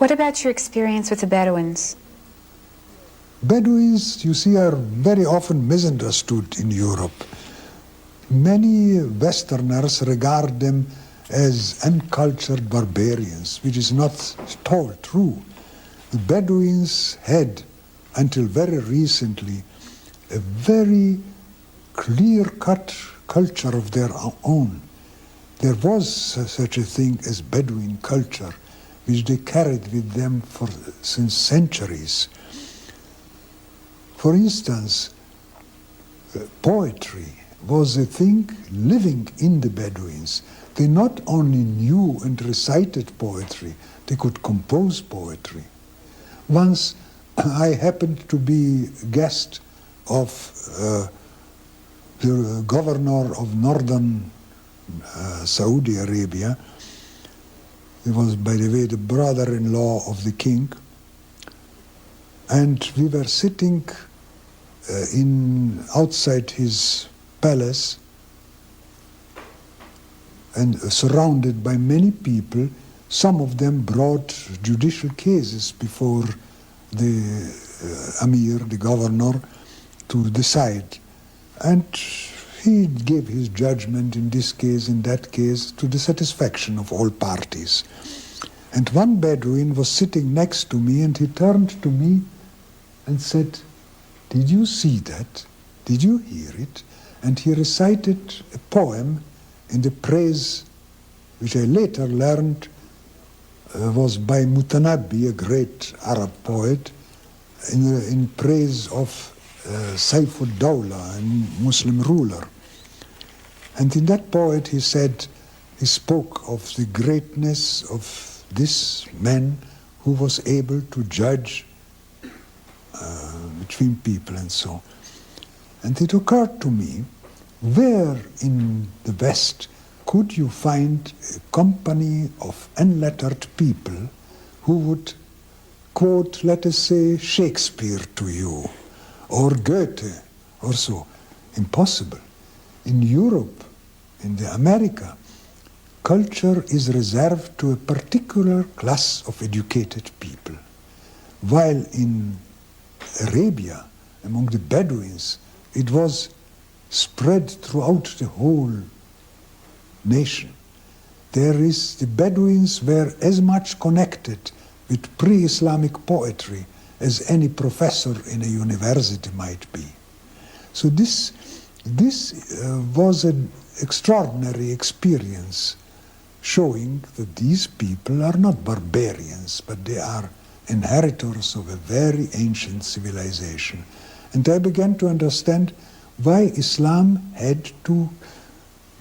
What about your experience with the Bedouins? Bedouins, you see, are very often misunderstood in Europe. Many Westerners regard them as uncultured barbarians, which is not at all true. The Bedouins had, until very recently, a very clear-cut culture of their own. There was such a thing as Bedouin culture, which they carried with them since centuries. For instance, poetry was a thing living in the Bedouins. They not only knew and recited poetry, they could compose poetry. Once I happened to be guest of the governor of northern Saudi Arabia. He was, by the way, the brother-in-law of the king. And we were sitting outside his palace and surrounded by many people. Some of them brought judicial cases before the Amir, the governor, to decide. And he gave his judgment in this case, in that case, to the satisfaction of all parties. And one Bedouin was sitting next to me, and he turned to me and said, "Did you see that? Did you hear it?" And he recited a poem in the praise, which I later learned was by Mutanabbi, a great Arab poet, in praise of Saifud-Dawla, a Muslim ruler. And in that poet he spoke of the greatness of this man who was able to judge between people and so. And it occurred to me, where in the West could you find a company of unlettered people who would quote, let us say, Shakespeare to you, or Goethe, or so? Impossible. In Europe, in America, culture is reserved to a particular class of educated people, while in Arabia, among the Bedouins, it was spread throughout the whole nation. The Bedouins were as much connected with pre-Islamic poetry as any professor in a university might be. So this was an extraordinary experience, showing that these people are not barbarians, but they are inheritors of a very ancient civilization. And I began to understand why Islam had to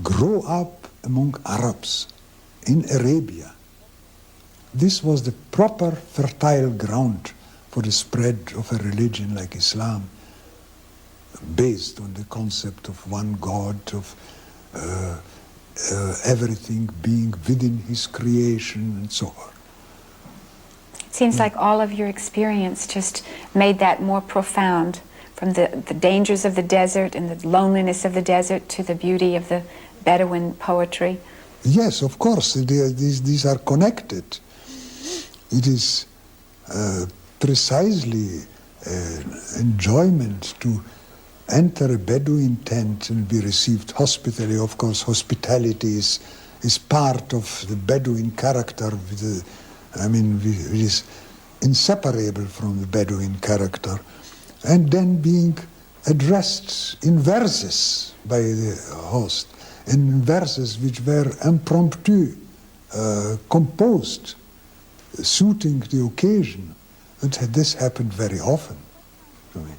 grow up among Arabs in Arabia. This was the proper fertile ground for the spread of a religion like Islam, based on the concept of one God, of everything being within his creation and so on. It seems like all of your experience just made that more profound, from the dangers of the desert and the loneliness of the desert to the beauty of the Bedouin poetry. Yes, of course, these are connected. It is precisely enjoyment to enter a Bedouin tent and be received hospitably. Of course, hospitality is part of the Bedouin character, which is inseparable from the Bedouin character. And then being addressed in verses by the host, in verses which were impromptu, composed, suiting the occasion. And this happened very often to me.